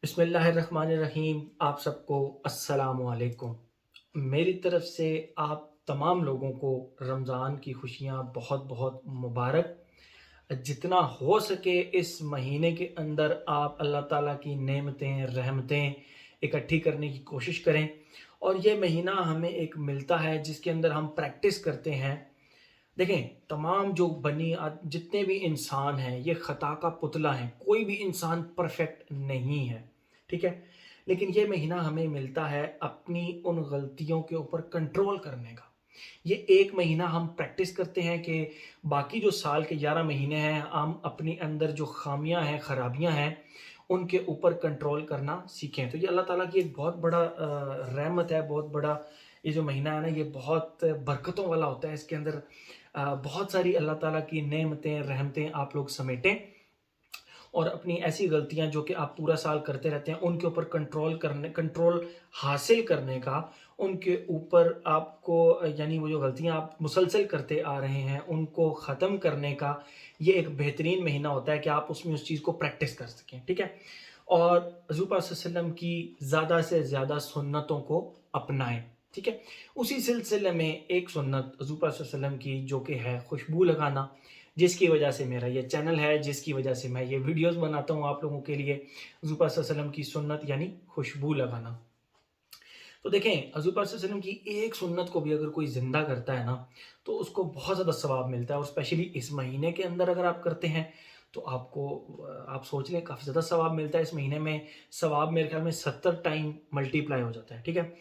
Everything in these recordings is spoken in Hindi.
बिस्मिल्लाहिर्रहमानिर्रहीम। आप सबको अस्सलामु अलैकुम। मेरी तरफ से आप तमाम लोगों को रमज़ान की खुशियाँ बहुत बहुत मुबारक। जितना हो सके इस महीने के अंदर आप अल्लाह ताला की नेमतें, रहमतें इकट्ठी करने की कोशिश करें। और ये महीना हमें एक मिलता है जिसके अंदर हम प्रैक्टिस करते हैं। देखें, तमाम जो जितने भी इंसान हैं ये ख़ता का पुतला हैं, कोई भी इंसान परफेक्ट नहीं है, ठीक है? लेकिन ये महीना हमें मिलता है अपनी उन गलतियों के ऊपर कंट्रोल करने का। ये 1 महीना हम प्रैक्टिस करते हैं कि बाकी जो साल के 11 महीने हैं, हम अपने अंदर जो ख़ामियाँ हैं, ख़राबियाँ हैं, उनके ऊपर कंट्रोल करना सीखें। तो ये अल्लाह ताला की एक बहुत बड़ा रहमत है, बहुत बड़ा ये जो महीना है ना, ये बहुत बरकतों वाला होता है। इसके अंदर बहुत सारी अल्लाह ताला की नेमतें, रहमतें आप लोग समेटें और अपनी ऐसी गलतियाँ जो कि आप पूरा साल करते रहते हैं, उनके ऊपर कंट्रोल हासिल करने का, उनके ऊपर आपको यानी वो जो गलतियाँ आप मुसलसल करते आ रहे हैं, उनको ख़त्म करने का ये एक बेहतरीन महीना होता है कि आप उसमें उस चीज़ को प्रैक्टिस कर सकें, ठीक है? और हज़ूर पाक सल्लल्लाहु अलैहि वसल्लम की ज़्यादा से ज़्यादा सुन्नतों को अपनाएँ, ठीक है? उसी सिलसिले में एक सुन्नत हज़ूर पाक सल्लल्लाहु अलैहि वसल्लम की जो कि है खुशबू लगाना, जिसकी वजह से मेरा ये चैनल है, जिसकी वजह से मैं ये वीडियोज़ बनाता हूँ आप लोगों के लिए। हज़ूर पाक सल्लल्लाहु अलैहि वसल्लम की सुन्नत यानी खुशबू लगाना। तो देखें, हज़ूर पाक सल्लल्लाहु अलैहि वसल्लम की एक सुन्नत को भी अगर कोई ज़िंदा करता है ना, तो उसको बहुत ज़्यादा सवाब मिलता है और स्पेशली इस महीने के अंदर अगर आप करते हैं, तो आपको आप सोच लें काफ़ी ज़्यादा सवाब मिलता है। इस महीने में सवाब मेरे ख़्याल में 70 टाइम मल्टीप्लाई हो जाता है, ठीक है?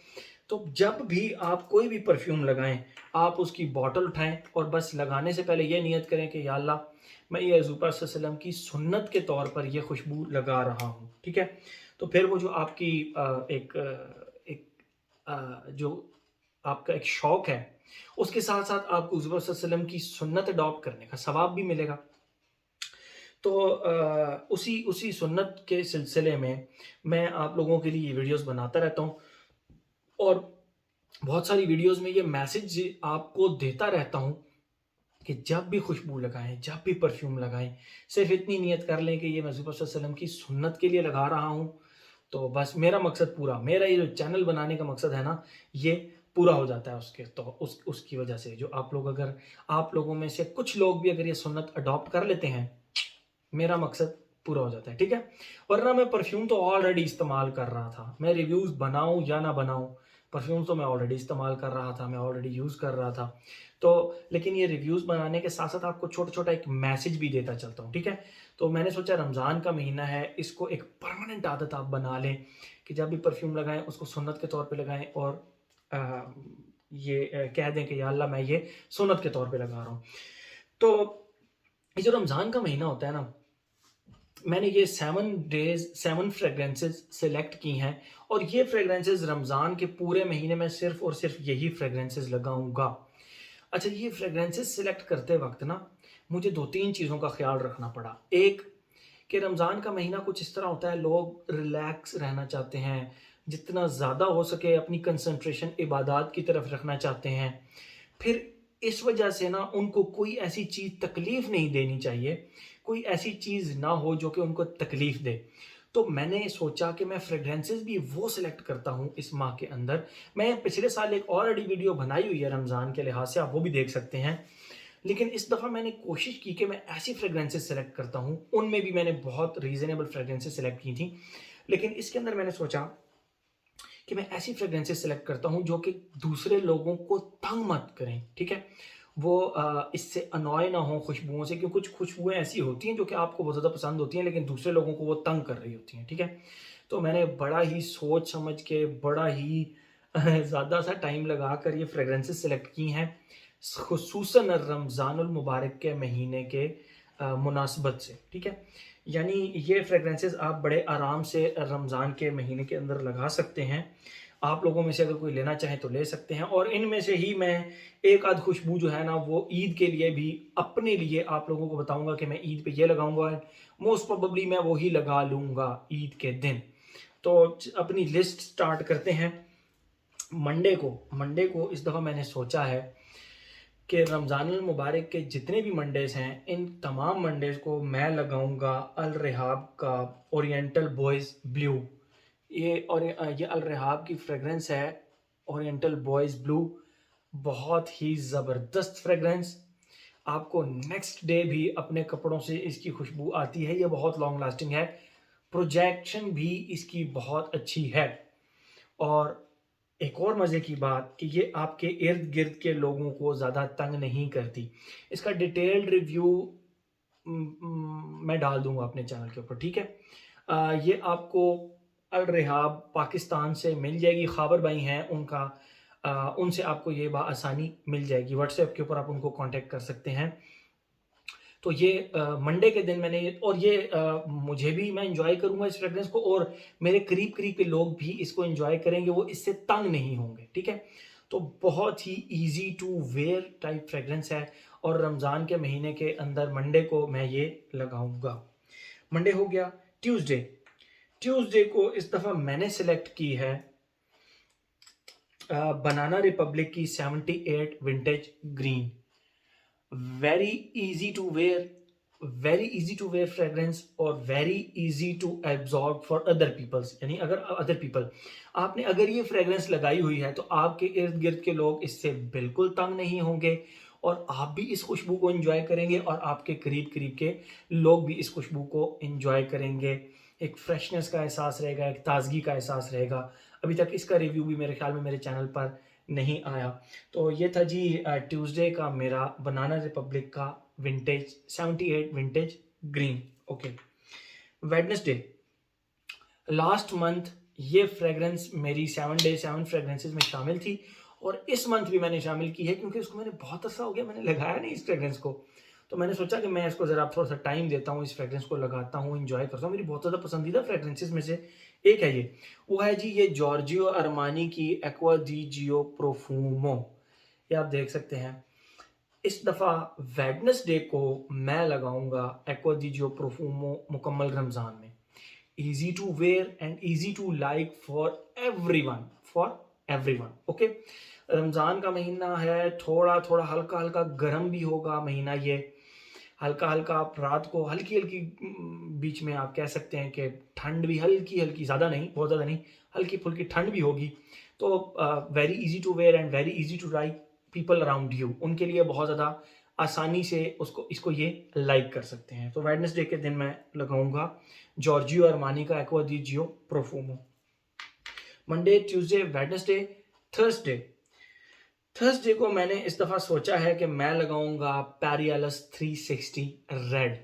तो जब भी आप कोई भी परफ्यूम लगाएँ, आप उसकी बॉटल उठाएँ और बस लगाने से पहले ये नियत करें कि या अल्लाह, मैं ये हज़ूर पाक सल्लल्लाहु अलैहि वसल्लम की सुन्नत के तौर पर ये खुशबू लगा रहा हूँ, ठीक है? तो फिर वो जो आपकी एक जो आपका एक शौक है, उसके साथ-साथ आपको हज़ूर सल्लल्लाहु अलैहि वसल्लम की सुन्नत अडॉप्ट करने का सवाब भी मिलेगा। तो उसी उसी सुन्नत के सिलसिले में मैं आप लोगों के लिए ये वीडियोज़ बनाता रहता हूँ और बहुत सारी वीडियोज़ में ये मैसेज आपको देता रहता हूँ कि जब भी खुशबू लगाएँ, जब भी परफ्यूम लगाएँ, सिर्फ़ इतनी नियत कर लें कि ये मैं हज़ूर सल्लल्लाहु अलैहि वसल्लम की सुन्नत के लिए लगा रहा हूँ, तो बस मेरा मकसद पूरा, मेरा ये जो चैनल बनाने का मकसद है ना, ये पूरा हो जाता है उसके तो उसकी वजह से। जो आप लोगों में से कुछ लोग भी अगर ये सुन्नत अडॉप्ट कर लेते हैं, मेरा मकसद पूरा हो जाता है, ठीक है? वरना मैं परफ्यूम तो ऑलरेडी इस्तेमाल कर रहा था। मैं रिव्यूज़ बनाऊँ या ना बनाऊँ, परफ्यूम तो मैं ऑलरेडी इस्तेमाल कर रहा था, मैं ऑलरेडी यूज़ कर रहा था। तो लेकिन ये रिव्यूज़ बनाने के साथ-साथ आपको छोटा-छोटा एक मैसेज भी देता चलता हूँ, ठीक है? तो मैंने सोचा रमज़ान का महीना है, इसको एक परमानेंट आदत आप बना लें कि जब भी परफ्यूम लगाएँ, उसको सुन्नत के तौर पे लगाएँ और कह दें कि या अल्लाह, मैं ये सुन्नत के तौर पे लगा रहा हूँ। तो ये जो रमज़ान का महीना होता है ना, मैंने ये 7 फ्रेग्रेंसेस सेलेक्ट की हैं और ये फ्रेग्रेंसेस रमज़ान के पूरे महीने में सिर्फ़ और सिर्फ़ यही फ्रेग्रेंसेस लगाऊँगा। अच्छा, ये फ्रेग्रेंसेस सेलेक्ट करते वक़्त ना मुझे 2-3 चीज़ों का ख़्याल रखना पड़ा। एक, कि रमज़ान का महीना कुछ इस तरह होता है, लोग रिलैक्स रहना चाहते हैं, जितना ज़्यादा हो सके अपनी कंसंट्रेशन इबादत की तरफ रखना चाहते हैं। फिर इस वजह से ना उनको कोई ऐसी चीज़ तकलीफ़ नहीं देनी चाहिए, कोई ऐसी चीज़ ना हो जो कि उनको तकलीफ़ दे। तो मैंने सोचा कि मैं फ्रेग्रेंसेस भी वो सिलेक्ट करता हूँ इस माह के अंदर। मैं पिछले साल एक ऑलरेडी वीडियो बनाई हुई है रमज़ान के लिहाज़ से, आप वो भी देख सकते हैं। लेकिन इस दफ़ा मैंने कोशिश की कि मैं ऐसी फ्रेग्रेंसेस सेलेक्ट करता हूँ, उनमें भी मैंने बहुत रीज़नेबल फ्रेग्रेंसेस सेलेक्ट की थी। लेकिन इसके अंदर मैंने सोचा कि मैं ऐसी फ्रेग्रेंसेस सेलेक्ट करता हूँ जो कि दूसरे लोगों को तंग मत करें, ठीक है? वो इससे अनॉय ना हो खुशबुओं से, क्योंकि कुछ खुशबुएँ ऐसी होती हैं जो कि आपको बहुत ज़्यादा पसंद होती हैं, लेकिन दूसरे लोगों को वो तंग कर रही होती हैं, ठीक है? तो मैंने बड़ा ही सोच समझ के, बड़ा ही ज़्यादा सा टाइम लगाकर ये फ्रेग्रेंसेस सेलेक्ट की हैं, खुसूसन रमज़ानुल मुबारक के महीने के मुनासबत से, ठीक है? यानी ये फ्रेग्रेंसेस आप बड़े आराम से रमज़ान के महीने के अंदर लगा सकते हैं। आप लोगों में से अगर कोई लेना चाहे तो ले सकते हैं और इनमें से ही मैं एक आध खुशबू जो है ना, वो ईद के लिए भी अपने लिए आप लोगों को बताऊँगा कि मैं ईद पे ये लगाऊँगा, मोस्ट प्रोबेबली मैं वो ही लगा लूँगा ईद के दिन। तो अपनी लिस्ट स्टार्ट करते हैं। मंडे को इस दफ़ा मैंने सोचा है कि रमज़ानुल मुबारक के जितने भी मंडेज़ हैं, इन तमाम मंडेज़ को मैं लगाऊँगा अल रेहाब का ओरिएंटल बॉयज़ ब्लू। ये अल रेहाब की फ्रेग्रेंस है, ओरिएंटल बॉयज़ ब्लू। बहुत ही ज़बरदस्त फ्रेग्रेंस, आपको नेक्स्ट डे भी अपने कपड़ों से इसकी खुशबू आती है। ये बहुत लॉन्ग लास्टिंग है, प्रोजेक्शन भी इसकी बहुत अच्छी है। और एक और मज़े की बात कि ये आपके इर्द-गिर्द के लोगों को ज़्यादा तंग नहीं करती। इसका डिटेल्ड रिव्यू मैं डाल दूँगा अपने चैनल के ऊपर, ठीक है? ये आपको अल रेहाब पाकिस्तान से मिल जाएगी, ख़ाबर भाई हैं उनका, उनसे आपको ये बआसानी मिल जाएगी। व्हाट्सएप के ऊपर आप उनको कॉन्टैक्ट कर सकते हैं। तो ये मंडे के दिन मैंने और ये मुझे भी, मैं एन्जॉय करूँगा इस फ्रेग्रेंस को, और मेरे करीब-करीब के लोग भी इसको एन्जॉय करेंगे, वो इससे तंग नहीं होंगे, ठीक है? तो बहुत ही easy to wear type fragrance है, और रमज़ान के महीने के अंदर मंडे को मैं ये लगाऊँगा। मंडे हो गया। ट्यूसडे, ट्यूसडे को इस दफ़ा मैंने सेलेक्ट की है बनाना रिपब्लिक की 78 vintage green. Very easy to wear, very easy to wear fragrance, और very easy to absorb for other peoples. यानी अगर अदर पीपल, आपने अगर ये फ्रेग्रेंस लगाई हुई है तो आपके इर्द गिर्द के लोग इससे बिल्कुल तंग नहीं होंगे, और आप भी इस खुशबू को एंजॉय करेंगे, और आपके करीब करीब के लोग भी इस खुशबू को एंजॉय करेंगे। एक फ्रेशनेस का एहसास रहेगा, एक ताजगी का एहसास रहेगा। अभी तक इसका रिव्यू भी मेरे ख्याल में मेरे चैनल पर नहीं आया। तो ये था जी ट्यूसडे का मेरा बनाना रिपब्लिक का vintage 78 vintage green. Okay, Wednesday, last month ये फ्रेग्रेंस मेरी 7 डे 7 फ्रेग्रेंसेस में शामिल थी, और इस मंथ भी मैंने शामिल की है, क्योंकि उसको मैंने बहुत अरसा हो गया मैंने लगाया नहीं इस फ्रेग्रेंस को। तो मैंने सोचा कि मैं इसको ज़रा थोड़ा सा टाइम देता हूँ, इस फ्रेग्रेंस को लगाता हूँ, इंजॉय करता हूँ। मेरी बहुत ज़्यादा पसंदीदा फ्रेग्रेंसेस में से एक है ये। वो है जी ये जॉर्जियो अरमानी की एक्वा दी जियो प्रोफूमो। ये आप देख सकते हैं। इस दफ़ा वेडनेसडे को मैं लगाऊंगा एक्वा दी जियो प्रोफूमो मुकम्मल रमज़ान में। easy to wear and easy to like for everyone, okay. Ramzan का महीना है, थोड़ा थोड़ा हल्का हल्का गर्म भी होगा महीना ये। हल्का हल्का आप रात को हल्की हल्की बीच में आप कह सकते हैं कि ठंड भी हल्की हल्की, ज़्यादा नहीं, बहुत ज़्यादा नहीं, हल्की फुल्की ठंड भी होगी। तो very easy to wear and very easy to like people around you, उनके लिए बहुत ज़्यादा आसानी से उसको इसको ये लाइक कर सकते हैं। तो वेडनेसडे के दिन मैं लगाऊंगा जॉर्जियो अरमानी का Acqua Di Gio Profumo. Monday, Tuesday, Wednesday, Thursday, Thursday को मैंने इस दफ़ा सोचा है कि मैं लगाऊंगा Perry Ellis 360 Red.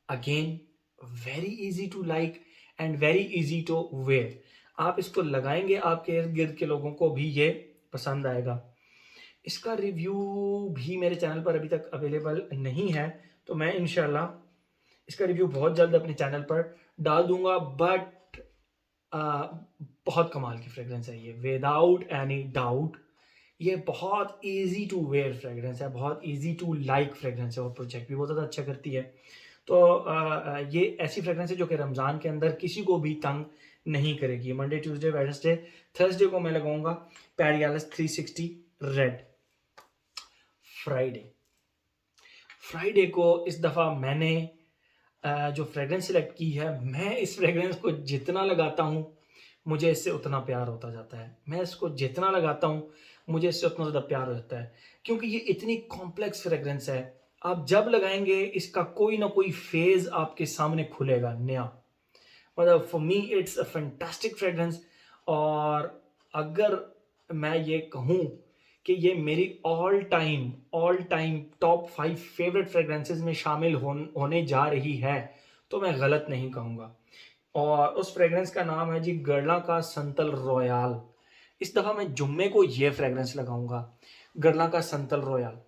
Again very easy to like and very easy to wear. आप इसको लगाएंगे, आपके इर्द गिर्द के लोगों को भी ये पसंद आएगा। इसका रिव्यू भी मेरे चैनल पर अभी तक अवेलेबल नहीं है, तो मैं इंशाल्लाह इसका रिव्यू बहुत जल्द अपने चैनल पर डाल दूंगा। बट बहुत कमाल की फ्रेग्रेंस है ये, विदाउट एनी डाउट। ये बहुत इजी टू वेयर फ्रेग्रेंस है, बहुत इजी टू लाइक फ्रेग्रेंस है, और प्रोजेक्ट भी बहुत ज़्यादा अच्छा करती है। तो ये ऐसी फ्रेग्रेंस है जो कि रमज़ान के अंदर किसी को भी तंग नहीं करेगी। मंडे, ट्यूसडे, वेडनेसडे, थर्सडे को मैं लगाऊंगा पैरियालस 360 रेड। फ्राइडे, फ्राइडे को इस दफ़ा मैंने जो फ्रेग्रेंस सेलेक्ट की है, मैं इस फ्रेग्रेंस को जितना लगाता हूँ मुझे इससे उतना प्यार होता जाता है। मैं इसको जितना लगाता हूँ मुझे इससे उतना ज़्यादा प्यार हो जाता है, क्योंकि ये इतनी कॉम्प्लेक्स फ्रेग्रेंस है। आप जब लगाएंगे इसका कोई ना कोई फेज़ आपके सामने खुलेगा नया। मतलब for me it's a fantastic fragrance. और अगर मैं ये कहूँ कि ये मेरी all time top 5 favourite fragrances में शामिल होने जा रही है, तो मैं गलत नहीं कहूँगा। और उस फ्रेग्रेंस का नाम है जी गरला का संतल रॉयल। इस दफ़ा मैं जुम्मे को ये फ्रेग्रेंस लगाऊंगा, गरला का संतल रॉयल।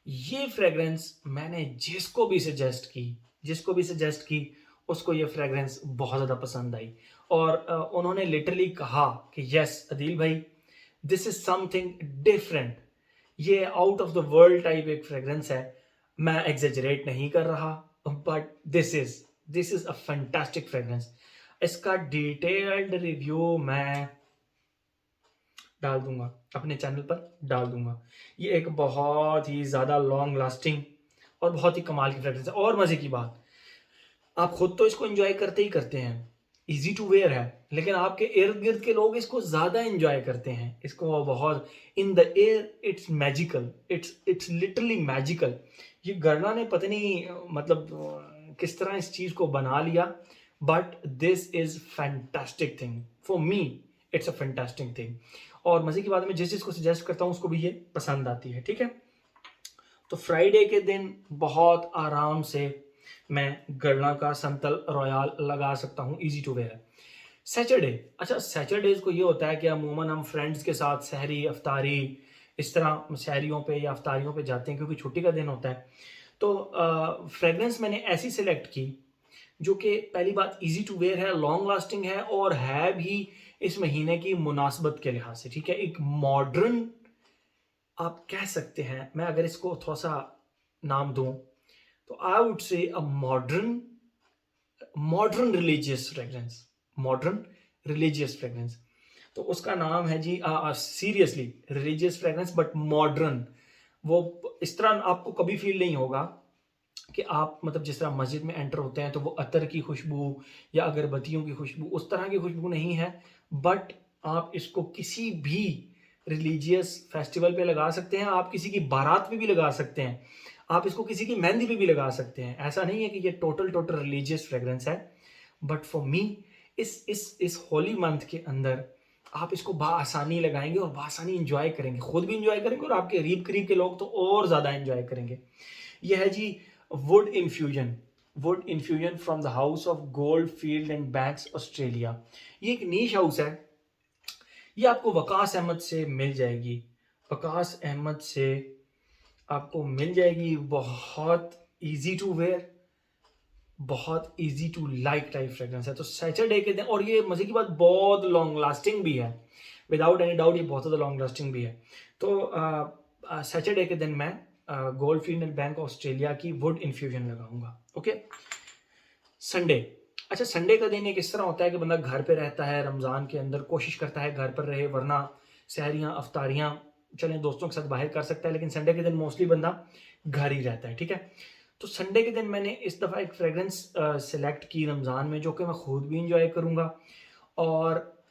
ये फ्रेग्रेंस मैंने जिसको भी सजेस्ट की उसको ये फ्रेग्रेंस बहुत ज़्यादा पसंद आई, और उन्होंने लिटरली कहा कि यस अदील भाई, दिस इज समथिंग डिफरेंट, ये out of the world type एक फ्रेग्रेंस है। मैं एग्जेजरेट नहीं कर रहा, but this is a fantastic fragrance. इसका डिटेल्ड रिव्यू मैं डाल दूँगा, अपने चैनल पर डाल दूँगा। ये एक बहुत ही ज़्यादा लॉन्ग लास्टिंग और बहुत ही कमाल की फ्रेग्रेंस है। और मज़े की बात, आप खुद तो इसको एन्जॉय करते ही करते हैं, ईज़ी टू वियर है, लेकिन आपके इर्द-गिर्द के लोग इसको ज़्यादा एन्जॉय करते हैं। इसको बहुत in the air it's magical, it's literally magical. ये गरना ने पता नहीं मतलब किस तरह इस चीज़ को बना लिया, but this is fantastic thing. For me it's a fantastic thing. और मज़े की बात है, मैं जिस चीज़ को सजेस्ट करता हूँ उसको भी ये पसंद आती है, ठीक है? तो फ्राइडे के दिन बहुत आराम से मैं गरना का संतल रॉयल लगा सकता हूँ, ईज़ी टू वेयर है। सैटरडे, अच्छा सैटरडेज़ को ये होता है कि अमूमन हम फ्रेंड्स के साथ सहरी, इफ्तारी इस तरह सहरियों पे या इफ्तारियों पे जाते हैं क्योंकि छुट्टी का दिन होता है। तो फ्रेग्रेंस मैंने ऐसी सेलेक्ट की जो कि पहली बात ईज़ी टू वेयर है, लॉन्ग लास्टिंग है और है भी इस महीने की मुनासबत के लिहाज से, ठीक है? एक मॉडर्न आप कह सकते हैं, मैं अगर इसको थोड़ा-सा नाम दूँ, तो I would say a modern religious fragrance, modern religious fragrance. तो उसका नाम है जी seriously religious fragrance but modern. वो इस तरह आपको कभी फ़ील नहीं होगा कि आप मतलब जिस तरह मस्जिद में एंटर होते हैं तो वो अतर की खुशबू या अगरबत्तियों की खुशबू उस तरह की खुशबू नहीं है, बट आप इसको किसी भी रिलीजियस फेस्टिवल पे लगा सकते हैं, आप किसी की बारात में भी लगा सकते हैं, आप इसको किसी की मेहंदी पे भी लगा सकते हैं। ऐसा नहीं है कि ये टोटल रिलीजियस फ्रेग्रेंस है, बट फॉर मी इस होली मंथ के अंदर आप इसको बआसानी लगाएंगे और बआसानी इंजॉय करेंगे, खुद भी इंजॉय करेंगे और आपके करीब करीब के लोग तो और ज़्यादा इंजॉय करेंगे। यह है जी wood infusion, wood infusion from the house of Gold Field and Banks Australia. ये एक नीश हाउस है, ये आपको वकास अहमद से मिल जाएगी, वकास अहमद से आपको मिल जाएगी। बहुत इजी टू वेयर, बहुत easy to like type fragrance है। तो सैटरडे के दिन, और ये मजे की बात बहुत लॉन्ग लास्टिंग भी है, विदाउट एनी डाउट ये बहुत ज़्यादा लॉन्ग लास्टिंग भी है। तो सैटरडे के दिन मैं gold Field and bank Australia की वुड इन्फ्यूजन लगाऊंगा। ओके, संडे, अच्छा संडे का दिन एक इस तरह होता है कि बंदा घर पे रहता है, रमज़ान के अंदर कोशिश करता है घर पर रहे, वरना सहरियाँ अफ्तारियाँ चलें दोस्तों के साथ बाहर कर सकता है, लेकिन संडे के दिन मोस्टली बंदा घर ही रहता है, ठीक है? तो संडे के दिन मैंने इस दफ़ा एक फ्रेग्रेंस सेलेक्ट की रमज़ान में जो कि मैं खुद भी इंजॉय करूँगा और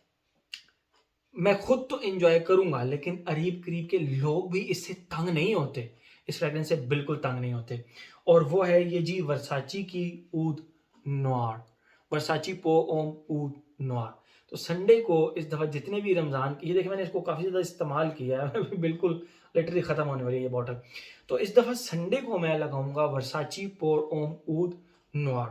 मैं खुद तो एंजॉय करूँगा, लेकिन करीब-करीब के लोग भी इससे तंग नहीं होते, इस फ्रेग्रेंस से बिल्कुल तंग नहीं होते। और वो है ये जी वर्साची की ऊद नोयर, वर्साची पो ओम ऊद नोयर। तो संडे को इस दफ़ा जितने भी रमज़ान की, ये देखिए मैंने इसको काफ़ी ज़्यादा इस्तेमाल किया है बिल्कुल लिटरली ख़त्म होने वाली है ये बॉटल। तो इस दफ़ा संडे को मैं लगाऊँगा वर्साची पोर ओम ऊद नोयर।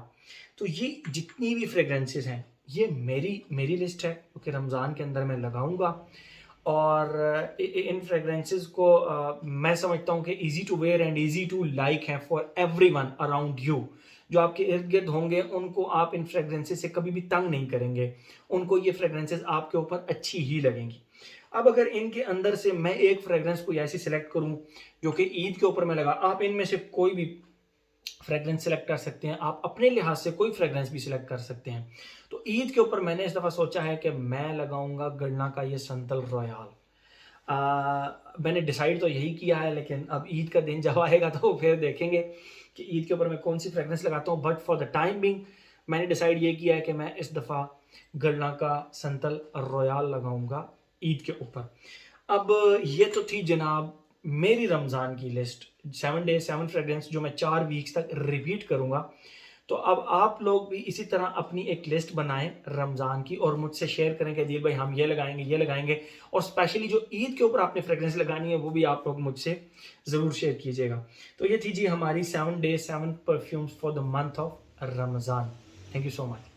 तो ये जितनी भी फ्रेग्रेंसेस हैं, ये मेरी मेरी लिस्ट है क्योंकि रमज़ान के अंदर मैं लगाऊंगा। और इन फ्रेग्रेंसेस को मैं समझता हूँ कि easy to wear and easy to like हैं फॉर एवरीवन अराउंड यू। जो आपके इर्द गिर्द होंगे उनको आप इन फ्रेग्रेंसेस से कभी भी तंग नहीं करेंगे, उनको ये फ्रेग्रेंसेस आपके ऊपर अच्छी ही लगेंगी। अब अगर इनके अंदर से मैं एक फ्रेग्रेंस को ऐसी सिलेक्ट करूं जो कि ईद के ऊपर मैं लगा, आप इनमें से कोई भी फ्रेग्रेंस सेलेक्ट कर सकते हैं, आप अपने लिहाज से कोई फ्रेग्रेंस भी सिलेक्ट कर सकते हैं। तो ईद के ऊपर मैंने इस दफ़ा सोचा है कि मैं लगाऊंगा गन्ना का ये संतल रॉयल। मैंने डिसाइड तो यही किया है, लेकिन अब ईद का दिन जब आएगा तो फिर देखेंगे कि ईद के ऊपर मैं कौन सी फ्रेग्रेंस लगाता हूँ, but for the time being मैंने डिसाइड ये किया है कि मैं इस दफ़ा गन्ना का संतल रॉयल लगाऊंगा ईद के ऊपर। अब ये तो थी जनाब मेरी रमज़ान की लिस्ट, 7 डे 7 फ्रेग्रेंस जो मैं 4 वीक्स तक रिपीट करूँगा। तो अब आप लोग भी इसी तरह अपनी एक लिस्ट बनाएं रमज़ान की और मुझसे शेयर करें कि अदील भाई हम ये लगाएंगे। और स्पेशली जो ईद के ऊपर आपने फ्रेग्रेंस लगानी है वो भी आप लोग मुझसे ज़रूर शेयर कीजिएगा। तो ये थी जी हमारी 7 day 7 perfumes for the month of Ramzan. Thank you so much.